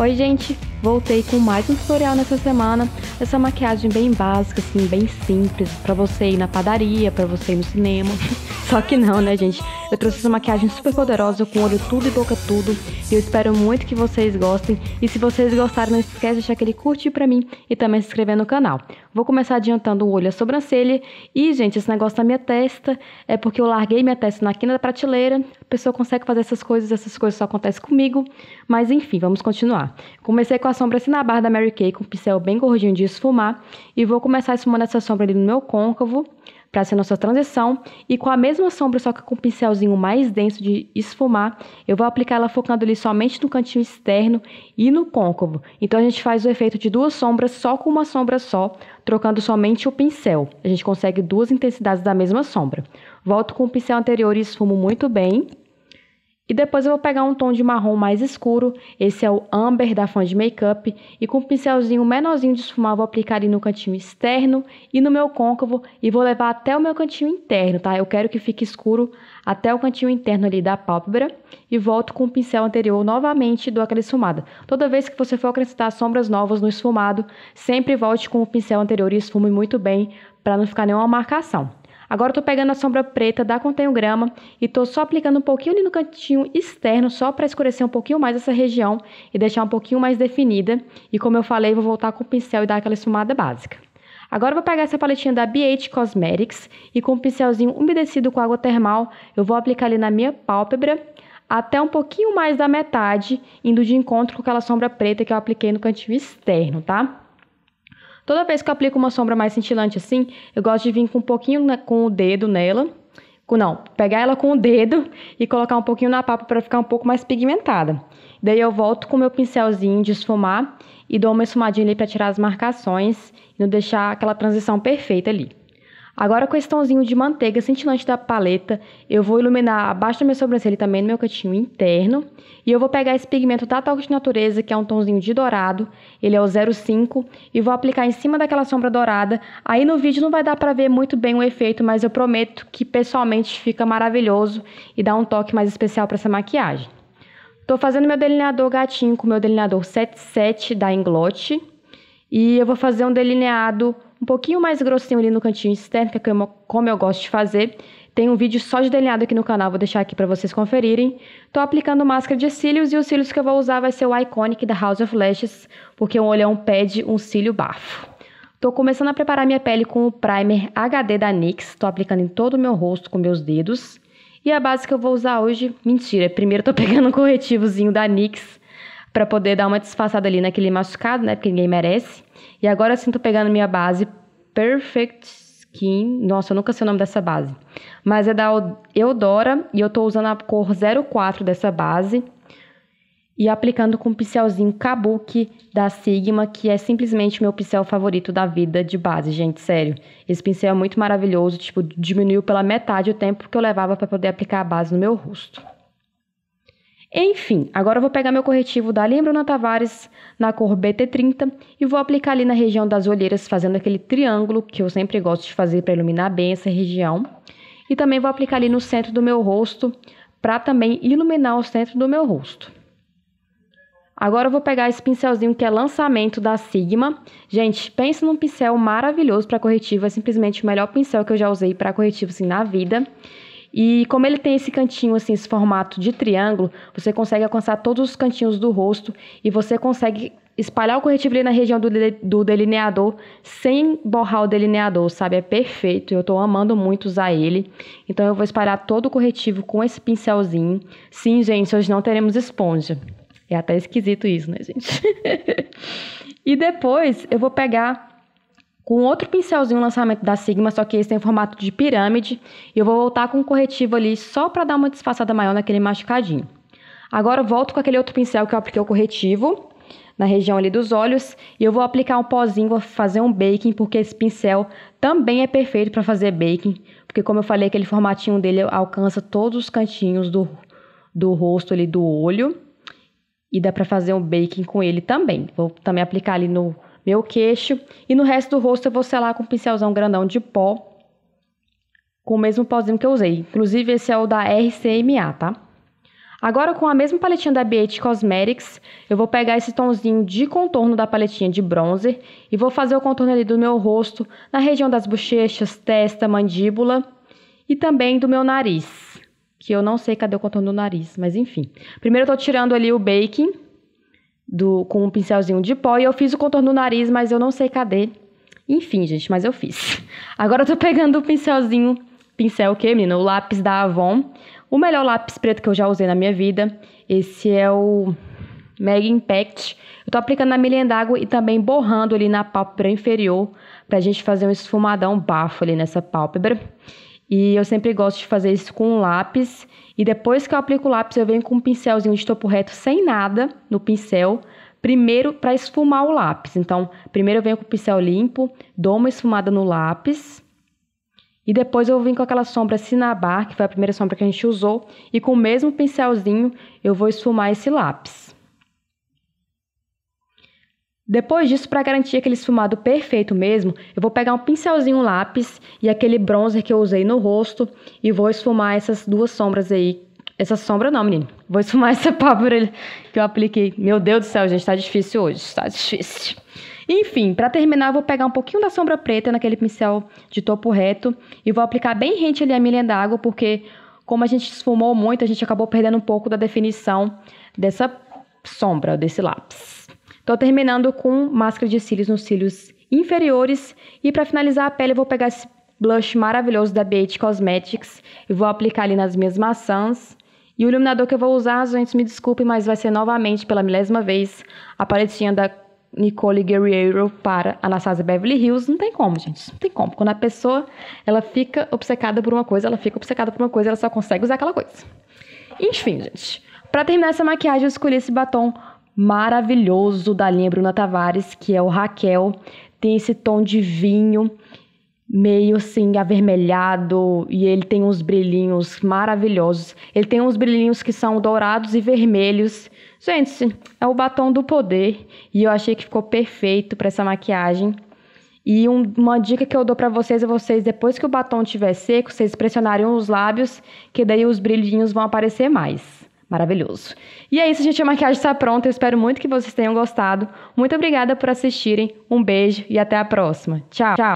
Oi gente, voltei com mais um tutorial nessa semana, essa maquiagem bem básica, assim, bem simples, pra você ir na padaria, pra você ir no cinema. Só que não, né gente, eu trouxe essa maquiagem super poderosa, com olho tudo e boca tudo, e eu espero muito que vocês gostem, e se vocês gostarem não esquece de deixar aquele curtir pra mim e também se inscrever no canal. Vou começar adiantando o olho e a sobrancelha, e gente, esse negócio da minha testa é porque eu larguei minha testa na quina da prateleira, a pessoa consegue fazer essas coisas só acontecem comigo, mas enfim, vamos continuar. Comecei com a sombra assim na barra da Mary Kay, com um pincel bem gordinho de esfumar, e vou começar esfumando essa sombra ali no meu côncavo, para ser nossa transição, e com a mesma sombra, só que com um pincelzinho mais denso de esfumar, eu vou aplicar ela focando ali somente no cantinho externo e no côncavo. Então a gente faz o efeito de duas sombras só com uma sombra só, trocando somente o pincel. A gente consegue duas intensidades da mesma sombra. Volto com o pincel anterior e esfumo muito bem. E depois eu vou pegar um tom de marrom mais escuro, esse é o Amber da Fun de Makeup, e com um pincelzinho menorzinho de esfumar vou aplicar ali no cantinho externo e no meu côncavo e vou levar até o meu cantinho interno, tá? Eu quero que fique escuro até o cantinho interno ali da pálpebra e volto com o pincel anterior novamente e dou aquela esfumada. Toda vez que você for acrescentar sombras novas no esfumado, sempre volte com o pincel anterior e esfume muito bem para não ficar nenhuma marcação. Agora eu tô pegando a sombra preta da Contenho Grama e tô só aplicando um pouquinho ali no cantinho externo, só para escurecer um pouquinho mais essa região e deixar um pouquinho mais definida. E como eu falei, vou voltar com o pincel e dar aquela esfumada básica. Agora eu vou pegar essa paletinha da BH Cosmetics e com um pincelzinho umedecido com água termal, eu vou aplicar ali na minha pálpebra até um pouquinho mais da metade, indo de encontro com aquela sombra preta que eu apliquei no cantinho externo, tá? Toda vez que eu aplico uma sombra mais cintilante assim, eu gosto de vir com um pouquinho com o dedo nela. Pegar ela com o dedo e colocar um pouquinho na pálpebra para ficar um pouco mais pigmentada. Daí eu volto com o meu pincelzinho de esfumar e dou uma esfumadinha ali para tirar as marcações e não deixar aquela transição perfeita ali. Agora com esse tomzinho de manteiga cintilante da paleta, eu vou iluminar abaixo da minha sobrancelha e também no meu cantinho interno. E eu vou pegar esse pigmento da Toque de Natureza, que é um tomzinho de dourado, ele é o 05, e vou aplicar em cima daquela sombra dourada. Aí no vídeo não vai dar pra ver muito bem o efeito, mas eu prometo que pessoalmente fica maravilhoso e dá um toque mais especial pra essa maquiagem. Tô fazendo meu delineador gatinho com meu delineador 77 da Inglot. E eu vou fazer um delineado um pouquinho mais grossinho ali no cantinho externo, que é como eu gosto de fazer. Tem um vídeo só de delineado aqui no canal, vou deixar aqui pra vocês conferirem. Tô aplicando máscara de cílios e os cílios que eu vou usar vai ser o Iconic da House of Lashes, porque o olhão pede um cílio bafo. Tô começando a preparar minha pele com o primer HD da NYX, tô aplicando em todo o meu rosto com meus dedos. E a base que eu vou usar hoje, mentira, primeiro tô pegando um corretivozinho da NYX, pra poder dar uma disfarçada ali naquele machucado, né, porque ninguém merece. E agora sim tô pegando minha base Perfect Skin, nossa, eu nunca sei o nome dessa base, mas é da Eudora e eu tô usando a cor 04 dessa base e aplicando com o pincelzinho Kabuki da Sigma, que é simplesmente meu pincel favorito da vida de base, gente, sério. Esse pincel é muito maravilhoso, tipo, diminuiu pela metade o tempo que eu levava para poder aplicar a base no meu rosto. Enfim, agora eu vou pegar meu corretivo da Linha Bruna Tavares na cor BT30 e vou aplicar ali na região das olheiras, fazendo aquele triângulo que eu sempre gosto de fazer para iluminar bem essa região. E também vou aplicar ali no centro do meu rosto, para também iluminar o centro do meu rosto. Agora eu vou pegar esse pincelzinho que é lançamento da Sigma. Gente, pensa num pincel maravilhoso para corretivo, é simplesmente o melhor pincel que eu já usei para corretivo assim na vida. E como ele tem esse cantinho, assim, esse formato de triângulo, você consegue alcançar todos os cantinhos do rosto e você consegue espalhar o corretivo ali na região do delineador sem borrar o delineador, sabe? É perfeito, eu tô amando muito usar ele. Então eu vou espalhar todo o corretivo com esse pincelzinho. Sim, gente, hoje não teremos esponja. É até esquisito isso, né, gente? E depois eu vou pegar com outro pincelzinho lançamento da Sigma, só que esse tem formato de pirâmide, e eu vou voltar com o corretivo ali só para dar uma disfarçada maior naquele machucadinho. Agora eu volto com aquele outro pincel que eu apliquei o corretivo na região ali dos olhos, e eu vou aplicar um pozinho, vou fazer um baking, porque esse pincel também é perfeito para fazer baking, porque como eu falei, aquele formatinho dele alcança todos os cantinhos do rosto ali, do olho, e dá para fazer um baking com ele também. Vou também aplicar ali no meu queixo, e no resto do rosto eu vou selar com um pincelzão grandão de pó, com o mesmo pozinho que eu usei. Inclusive esse é o da RCMA, tá? Agora, com a mesma paletinha da BH Cosmetics, eu vou pegar esse tomzinho de contorno da paletinha de bronzer e vou fazer o contorno ali do meu rosto, na região das bochechas, testa, mandíbula e também do meu nariz, que eu não sei cadê o contorno do nariz, mas enfim. Primeiro eu tô tirando ali o baking com um pincelzinho de pó e eu fiz o contorno do nariz, mas eu não sei cadê. Enfim, gente, mas eu fiz. Agora eu tô pegando o pincel o quê, menina? O lápis da Avon. O melhor lápis preto que eu já usei na minha vida. Esse é o Mega Impact. Eu tô aplicando na milhinha d'água e também borrando ali na pálpebra inferior pra gente fazer um esfumadão bafo ali nessa pálpebra. E eu sempre gosto de fazer isso com um lápis. E depois que eu aplico o lápis, eu venho com um pincelzinho de topo reto sem nada no pincel. Primeiro, para esfumar o lápis. Então, primeiro eu venho com o pincel limpo, dou uma esfumada no lápis. E depois eu vim com aquela sombra Cinnabar, que foi a primeira sombra que a gente usou. E com o mesmo pincelzinho, eu vou esfumar esse lápis. Depois disso, para garantir aquele esfumado perfeito mesmo, eu vou pegar um pincelzinho lápis e aquele bronzer que eu usei no rosto e vou esfumar essas duas sombras aí. Essa sombra não, menino. Vou esfumar essa pálpebra que eu apliquei. Meu Deus do céu, gente, tá difícil hoje. Tá difícil. Enfim, para terminar, eu vou pegar um pouquinho da sombra preta naquele pincel de topo reto e vou aplicar bem rente ali a milha d'água, porque como a gente esfumou muito, a gente acabou perdendo um pouco da definição dessa sombra, desse lápis. Tô terminando com máscara de cílios nos cílios inferiores e para finalizar a pele eu vou pegar esse blush maravilhoso da BH Cosmetics e vou aplicar ali nas minhas maçãs. E o iluminador que eu vou usar, gente, me desculpem, mas vai ser novamente, pela milésima vez, a paletinha da Nicole Guerriero para Anastasia Beverly Hills. Não tem como, gente, não tem como. Quando a pessoa, ela fica obcecada por uma coisa, ela só consegue usar aquela coisa. Enfim, gente, para terminar essa maquiagem, eu escolhi esse batom maravilhoso da linha Bruna Tavares, que é o Raquel. Tem esse tom de vinho, meio assim avermelhado, e ele tem uns brilhinhos maravilhosos. Ele tem uns brilhinhos que são dourados e vermelhos. Gente, é o batom do poder e eu achei que ficou perfeito para essa maquiagem. E uma dica que eu dou para vocês é vocês, depois que o batom estiver seco, vocês pressionarem os lábios, que daí os brilhinhos vão aparecer mais. Maravilhoso. E é isso, gente, a maquiagem está pronta. Eu espero muito que vocês tenham gostado. Muito obrigada por assistirem. Um beijo e até a próxima. Tchau. Tchau.